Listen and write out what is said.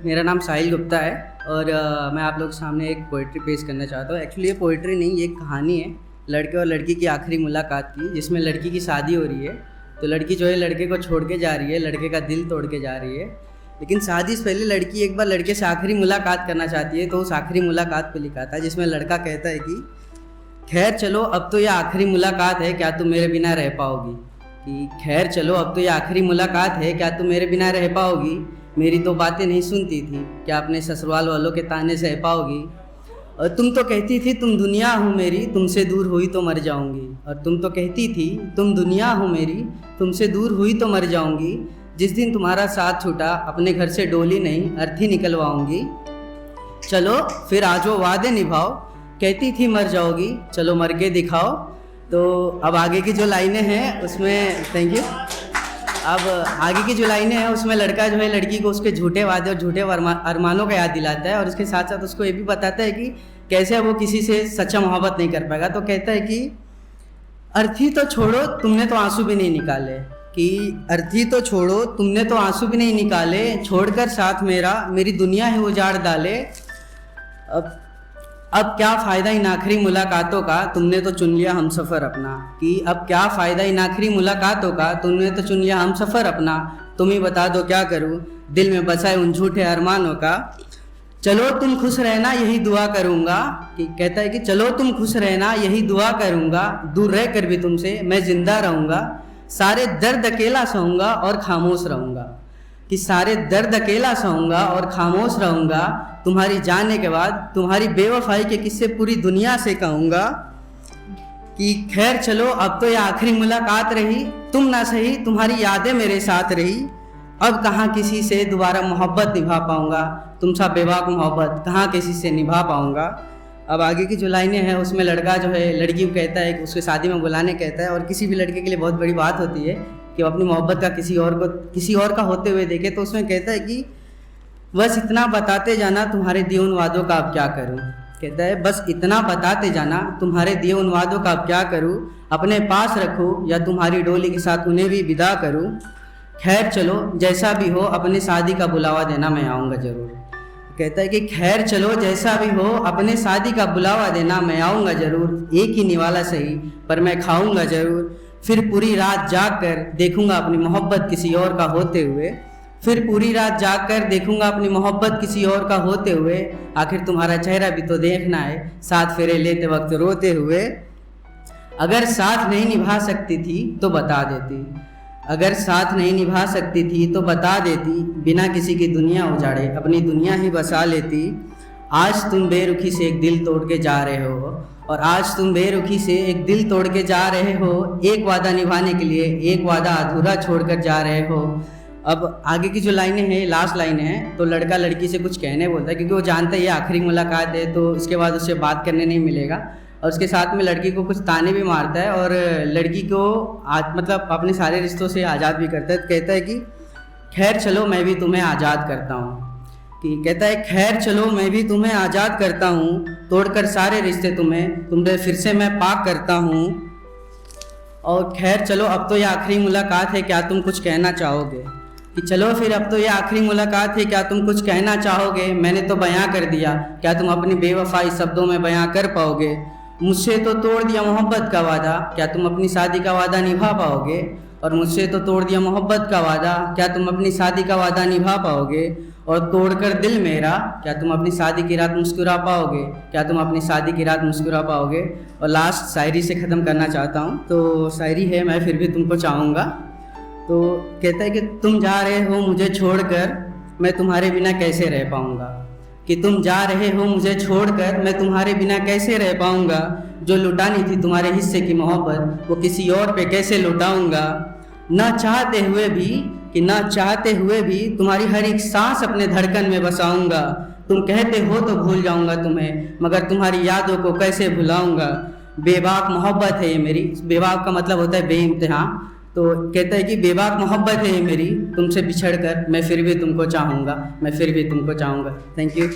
मेरा नाम साहिल गुप्ता है और मैं आप लोग के सामने एक पोइट्री पेश करना चाहता हूँ। एक्चुअली ये पोइट्री नहीं, ये एक कहानी है लड़के और लड़की की आखिरी मुलाकात की, जिसमें लड़की की शादी हो रही है। तो लड़की जो है लड़के को छोड़ के जा रही है, लड़के का दिल तोड़ के जा रही है। लेकिन शादी से पहले लड़की एक बार लड़के से आखिरी मुलाकात करना चाहती है। तो उस आखिरी मुलाकात को लिखा था, जिसमें लड़का कहता है कि खैर चलो अब तो ये आखिरी मुलाकात है, क्या तुम मेरे बिना रह पाओगी। कि खैर चलो अब तो ये आखिरी मुलाकात है, क्या तुम मेरे बिना रह पाओगी। मेरी तो बातें नहीं सुनती थी, क्या अपने ससुराल वालों के ताने सह पाओगी। और तुम तो कहती थी तुम दुनिया हो मेरी, तुमसे दूर हुई तो मर जाऊंगी। और तुम तो कहती थी तुम दुनिया हो मेरी, तुमसे दूर हुई तो मर जाऊंगी। जिस दिन तुम्हारा साथ छूटा अपने घर से डोली नहीं अर्थी निकलवाऊंगी। चलो फिर आजो वादे निभाओ, कहती थी मर जाओगी, चलो मर के दिखाओ। तो अब आगे की जो लाइनें हैं उसमें थैंक यू। अब आगे की जो लाइनें हैं उसमें लड़का जो है लड़की को उसके झूठे वादे और झूठे अरमानों का याद दिलाता है, और उसके साथ साथ उसको ये भी बताता है कि कैसे वो किसी से सच्चा मोहब्बत नहीं कर पाएगा। तो कहता है कि अर्थी तो छोड़ो तुमने तो आंसू भी नहीं निकाले। कि अर्थी तो छोड़ो तुमने तो आंसू भी नहीं निकाले, छोड़कर साथ मेरा मेरी दुनिया ही उजाड़ डाले। अब क्या फ़ायदा इन आखिरी मुलाकातों का, तुमने तो चुन लिया हम सफ़र अपना। कि अब क्या फ़ायदा इन आखिरी मुलाकातों का, तुमने तो चुन लिया हम सफ़र अपना। तुम ही बता दो क्या करूं दिल में बसाए उन झूठे अरमानों का। चलो तुम खुश रहना यही दुआ करूंगा। कि कहता है कि चलो तुम खुश रहना यही दुआ करूंगा, दूर रह कर भी तुमसे मैं ज़िंदा रहूँगा। सारे दर्द अकेला सहूँगा और खामोश रहूँगा। कि सारे दर्द अकेला सहूँगा और खामोश रहूँगा। तुम्हारी जाने के बाद तुम्हारी बेवफाई के किस्से पूरी दुनिया से कहूँगा। कि खैर चलो अब तो ये आखिरी मुलाकात रही, तुम ना सही तुम्हारी यादें मेरे साथ रही। अब कहाँ किसी से दोबारा मोहब्बत निभा पाऊँगा, तुम सा बेबाक मोहब्बत कहाँ किसी से निभा पाऊँगा। अब आगे की जो लाइनें हैं उसमें लड़का जो है लड़की को कहता है कि उसके शादी में बुलाने कहता है। और किसी भी लड़के के लिए बहुत बड़ी बात होती है कि वो अपनी मोहब्बत का किसी और का होते हुए देखे। तो उसमें कहता है कि बस इतना बताते जाना तुम्हारे दिए उन वादों का अब क्या करूं। कहता है बस इतना बताते जाना तुम्हारे दिए उन वादों का अब क्या करूं। अपने पास रखूं या तुम्हारी डोली के साथ उन्हें भी विदा करूं। खैर चलो जैसा भी हो अपने शादी का बुलावा देना मैं आऊँगा ज़रूर। कहता है कि खैर चलो जैसा भी हो अपने शादी का बुलावा देना मैं आऊँगा ज़रूर। एक ही निवाला सही पर मैं खाऊँगा ज़रूर। फिर पूरी रात जाग कर देखूँगा अपनी मोहब्बत किसी और का होते हुए। फिर पूरी रात जाग कर देखूँगा अपनी मोहब्बत किसी और का होते हुए। आखिर तुम्हारा चेहरा भी तो देखना है साथ फेरे लेते वक्त रोते हुए। अगर साथ नहीं निभा सकती थी तो बता देती, अगर साथ नहीं निभा सकती थी तो बता देती। बिना किसी की दुनिया उजाड़े अपनी दुनिया ही बसा लेती। आज तुम बेरुखी से एक दिल तोड़ के जा रहे हो, और आज तुम बेरुखी से एक दिल तोड़ के जा रहे हो। एक वादा निभाने के लिए एक वादा अधूरा छोड़कर जा रहे हो। अब आगे की जो लाइनें हैं लास्ट लाइनें हैं, तो लड़का लड़की से कुछ कहने बोलता है क्योंकि वो जानता है ये आखिरी मुलाकात है, तो इसके बाद उससे बात करने नहीं मिलेगा। और उसके साथ में लड़की को कुछ ताने भी मारता है और लड़की को मतलब अपने सारे रिश्तों से आज़ाद भी करता है। तो कहता है कि खैर चलो मैं भी तुम्हें आज़ाद करता हूँ। कि कहता है खैर चलो मैं भी तुम्हें आज़ाद करता हूँ, तोड़कर सारे रिश्ते तुम्हें फिर से मैं पाक करता हूँ। और खैर चलो अब तो ये आखिरी मुलाकात है, क्या तुम कुछ कहना चाहोगे। कि चलो फिर अब तो ये आखिरी मुलाकात है, क्या तुम कुछ कहना चाहोगे। मैंने तो बयां कर दिया, क्या तुम अपनी बेवफाई शब्दों में बयां कर पाओगे। मुझसे तो तोड़ दिया मोहब्बत का वादा, क्या तुम अपनी शादी का वादा निभा पाओगे। और मुझसे तो तोड़ दिया मोहब्बत का वादा, क्या तुम अपनी शादी का वादा निभा पाओगे। और तोड़कर दिल मेरा, क्या तुम अपनी शादी की रात मुस्कुरा पाओगे, क्या तुम अपनी शादी की रात मुस्कुरा पाओगे। और लास्ट शायरी से ख़त्म करना चाहता हूँ। तो शायरी है मैं फिर भी तुमको चाहूँगा। तो कहता है कि तुम जा रहे हो मुझे छोड़कर, मैं तुम्हारे बिना कैसे रह पाऊँगा। कि तुम जा रहे हो मुझे छोड़कर, मैं तुम्हारे बिना कैसे रह पाऊँगा। जो लुटानी थी तुम्हारे हिस्से की मोहब्बत वो किसी और पे कैसे लुटाऊँगा। ना चाहते हुए भी, कि ना चाहते हुए भी तुम्हारी हर एक सांस अपने धड़कन में बसाऊँगा। तुम कहते हो तो भूल जाऊँगा तुम्हें, मगर तुम्हारी यादों को कैसे भुलाऊँगा। बेबाक मोहब्बत है ये मेरी, बेबाक का मतलब होता है बेइंतहा। तो कहता है कि बेबाक मोहब्बत है ये मेरी, तुमसे बिछड़कर मैं फिर भी तुमको चाहूँगा, मैं फिर भी तुमको चाहूँगा। Thank you.